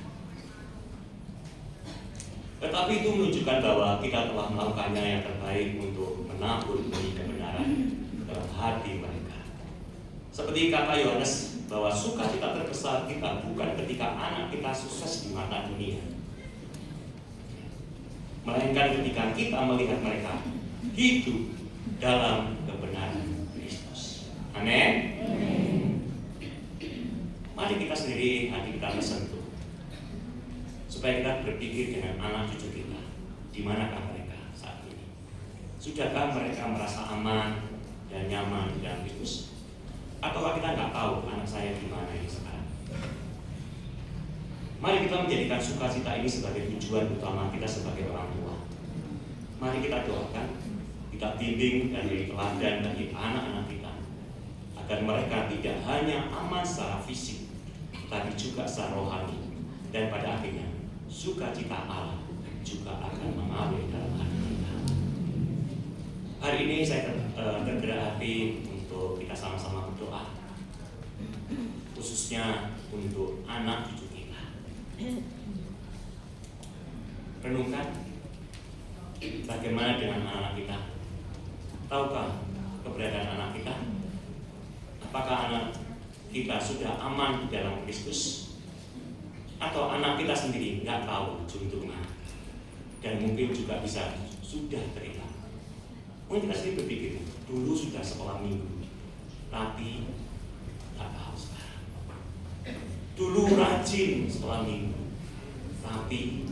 Tetapi itu menunjukkan bahwa kita telah melakukannya yang terbaik untuk menabur benih kebenaran dalam hati mereka. Seperti kata Yohanes bahwa sukacita terbesar kita bukan ketika anak kita sukses di mata dunia, melainkan ketika kita melihat mereka hidup dalam kebenaran Kristus. Amin. Mari kita sendiri hati kita tersentuh, supaya kita berpikir dengan anak cucu kita, di manakah mereka saat ini? Sudahkah mereka merasa aman dan nyaman di dalam Kristus? Ataukah kita nggak tahu anak saya di mana ini sekarang? Mari kita menjadikan sukacita ini sebagai tujuan utama kita sebagai orang tua. Mari kita doakan, kita bimbing dan jadi teladan bagi anak-anak kita, agar mereka tidak hanya aman secara fisik, tapi juga secara rohani, dan pada akhirnya sukacita Allah juga akan mengalir dalam hati kita. Hari ini saya tergerak hati untuk kita sama-sama berdoa, khususnya untuk anak cucu kita. Renungkan bagaimana dengan anak kita. Tahukah keberadaan anak kita? Apakah anak kita sudah aman di dalam Kristus? Atau anak kita sendiri nggak tahu juntrungan dan mungkin juga bisa sudah terhilang? Mungkin kita sendiri berpikir dulu sudah sekolah minggu, tapi nggak tahu sekarang. Dulu rajin sekolah minggu, tapi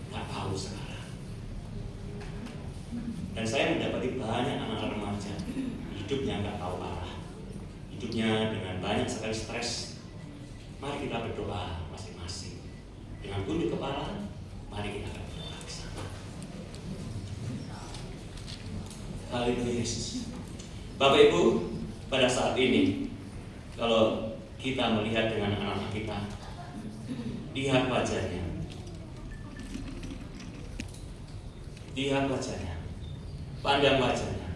nggak tahu sekarang. Dan saya mendapati banyak anak-anak remaja hidupnya nggak tahu arah, hidupnya dengan banyak sekali stres. Mari kita berdoa masing-masing dengan tunduk kepala. Mari kita berdoa ke sana. Haleluya Yesus. Bapak Ibu, pada saat ini kalau kita melihat dengan anak-anak kita, lihat wajahnya, pandang wajahnya,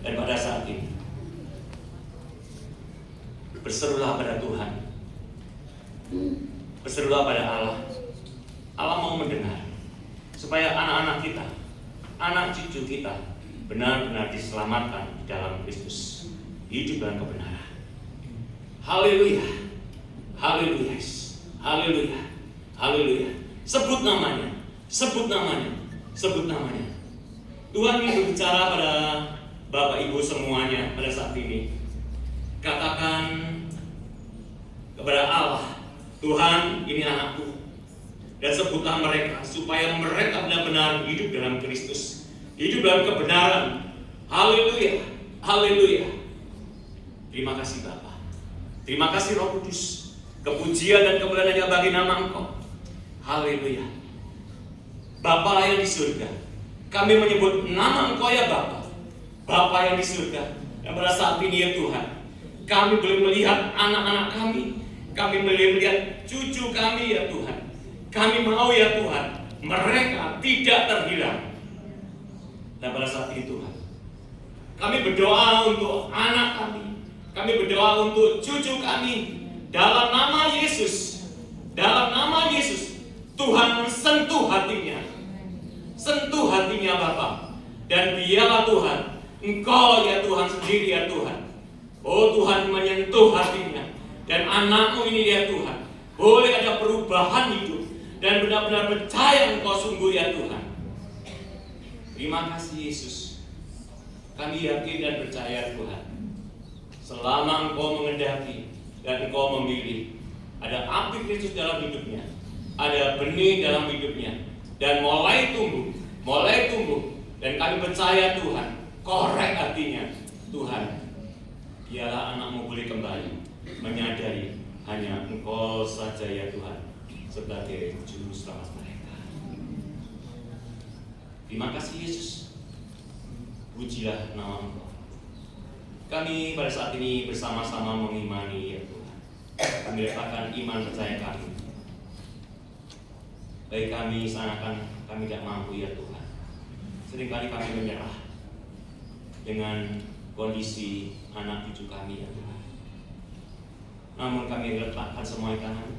dan pada saat ini berserulah pada Tuhan, berserulah pada Allah. Allah mau mendengar supaya anak-anak kita, anak cucu kita benar-benar diselamatkan di dalam Kristus, hidup dalam kebenaran. Haleluya, haleluya, haleluya, haleluya. Sebut namanya, sebut namanya, sebut namanya. Tuhan ingin berbicara pada Bapak Ibu semuanya pada saat ini. Katakan kepada Allah, Tuhan, ini anakku. Dan sebutlah mereka supaya mereka benar-benar hidup dalam Kristus, hidup dalam kebenaran. Haleluya, haleluya. Terima kasih Bapa, terima kasih Roh Kudus. Kepujian dan kemuliaan hanya bagi nama Engkau. Haleluya. Bapa yang di surga, kami menyebut nama Engkau ya Bapa, Bapa yang di surga. Dan pada saat ini ya Tuhan, kami boleh melihat anak-anak kami boleh melihat cucu kami ya Tuhan. Kami mau ya Tuhan, mereka tidak terhilang. Dan pada saat ini Tuhan, kami berdoa untuk anak kami berdoa untuk cucu kami. Dalam nama Yesus, dalam nama Yesus, Tuhan sentuh hatinya Bapa. Dan biarlah Tuhan, Engkau ya Tuhan sendiri ya Tuhan, oh Tuhan menyentuh hatinya. Dan anakmu ini ya Tuhan, boleh ada perubahan hidup dan benar-benar percaya Engkau sungguh ya Tuhan. Terima kasih Yesus. Kami yakin dan percaya Tuhan, selama Engkau mengendaki dan Engkau memilih, ada api Kristus dalam hidupnya, ada benih dalam hidupnya, dan mulai tumbuh. Dan kami percaya Tuhan, korek hatinya Tuhan. Biarlah anakmu boleh kembali menyadari hanya Engkau saja ya Tuhan sebagai juru selamat mereka. Terima kasih Yesus. Pujilah nama Engkau. Kami pada saat ini bersama-sama mengimani ya Tuhan, kami letakkan iman percaya kami. Bagi kami seakan kami tidak mampu ya Tuhan. Seringkali kami menyerah dengan kondisi anak cucu kami ya Tuhan. Namun kami letakkan semua di tangan.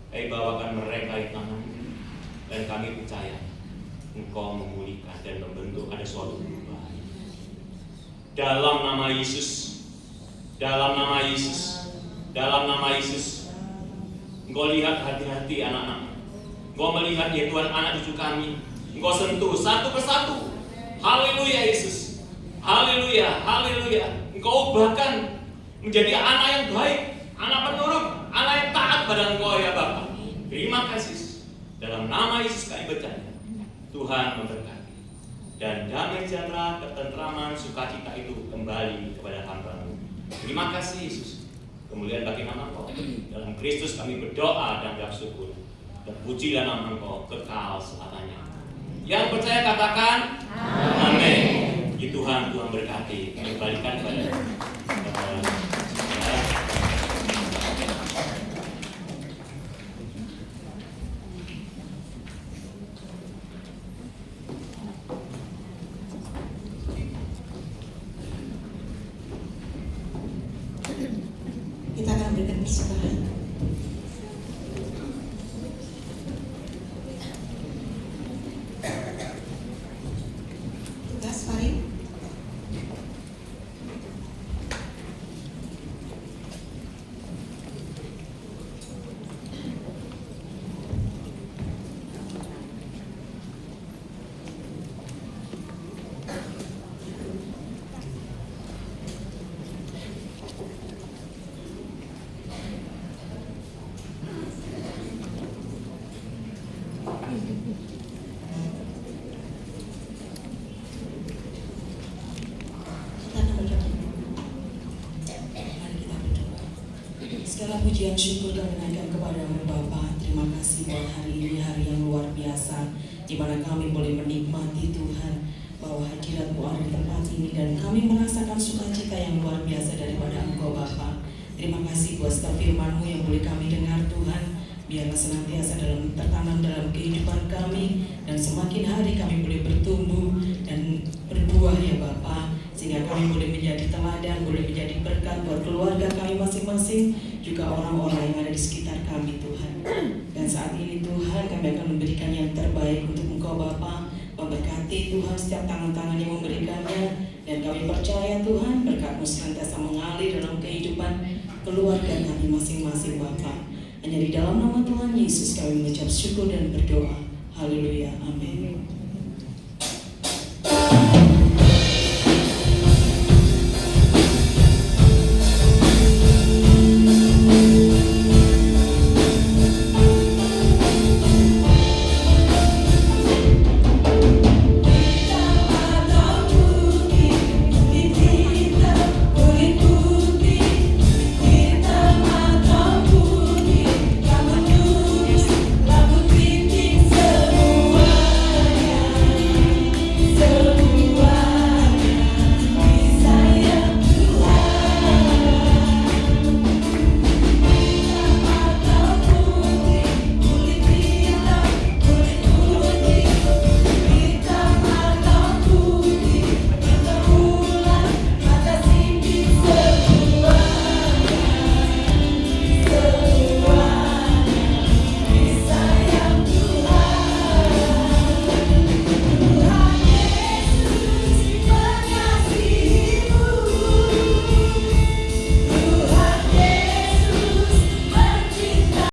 Kami bawakan mereka di tangan. Dan kami percaya Engkau memulihkan dan membentuk ada suatu perubahan. Dalam nama Yesus, dalam nama Yesus, dalam nama Yesus, Engkau lihat hati-hati anak-anak. Engkau melihat ya Tuhan anak cucu kami. Engkau sentuh satu persatu. Haleluya Yesus. Haleluya, haleluya. Engkau ubahkan menjadi anak yang baik, anak penurut, anak yang taat pada Engkau ya Bapa. Terima kasih. Dalam nama Yesus kami percaya. Tuhan memberkati. Dan damai sejahtera, ketentraman, sukacita itu kembali kepada hamba-Mu. Terima kasih Yesus. Kemuliaan bagi nama Engkau. Dalam Kristus kami berdoa dan bersyukur. Dan pujilah nama Engkau kekal selamanya. Yang percaya katakan amin. Ya Tuhan, Tuhan berkati. Kami balikan kepada kita akan berikan persembahan. Tugas Farid. Segala pujian syukur kami naikkan kepada-Mu Bapa. Terima kasih buat hari ini, hari yang luar biasa, di mana kami boleh menikmati Tuhan bahwa hadirat-Mu ada di tempat ini dan kami merasakan sukacita yang luar biasa daripada Engkau Bapa. Terima kasih buat setiap firman-Mu yang boleh kami dengar Tuhan. Biarlah senantiasa tertanam dalam kehidupan kami dan semakin hari kami boleh bertumbuh dan berbuah ya Bapa, sehingga kami boleh menjadi teladan, boleh menjadi berkat buat keluarga kami masing-masing, juga orang-orang yang ada di sekitar kami Tuhan. Dan saat ini Tuhan kami akan memberikan yang terbaik untuk Engkau Bapa. Memberkati Tuhan setiap tangan-tangan yang memberikannya, dan kami percaya Tuhan berkat-Mu senantiasa mengalir dalam kehidupan keluarga kami masing-masing Bapa. Hanya di dalam nama Tuhan Yesus kami mengucap syukur dan berdoa. Haleluya, amin.